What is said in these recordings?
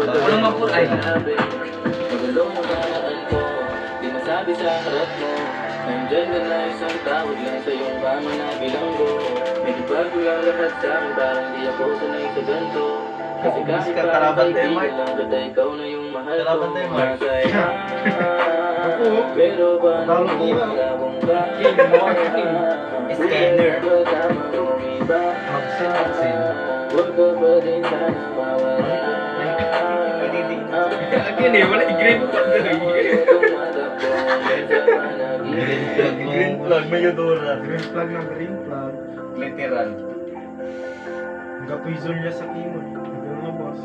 Walang mapur ay. Magalong nakaraan ko, di masabi sa harap mo. Nandyan ka na isang tawag lang sa iyong mama na bilanggo. Medyo bago lang lahat sa akin, parang di ako sanay sa ganito. Kasi kahit parang kaibigan lang kita, ikaw na yung mahal ko. Nasa iba, pero ba nangingilabong ka? Scanner. Kasama mong iba, huwag ka pa din sana mawala. Again eh, wala i-green flag na rin. Green flag, may Eudora. Green flag ng green flag. Literal. Gapoy niya sa kimot. Ito nga boss.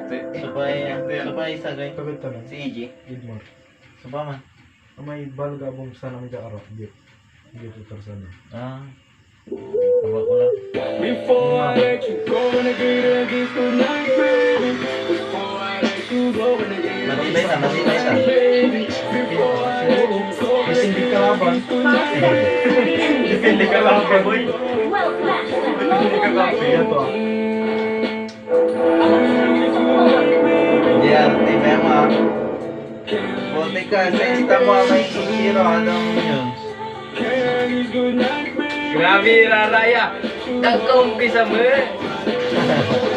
Sabay isa gay. Pagod ka lang. Si EJ. Good more. Sabay man. May balgabong sana may kaarap. Dito sana. Sabay ko lang. Before I let you go and agree to kiss goodnight, baby. Before I let you go and agree to Matibay sa. baby. Before I let you go and Kasi hindi kalaban. Hindi ka lang boy. Kaya to ah. JRT Mema. Buti ka sa Insta mo may Ichiro. Anong yun? goodnight, baby. Grabe, Raraya. Nagka-umpisa mo eh.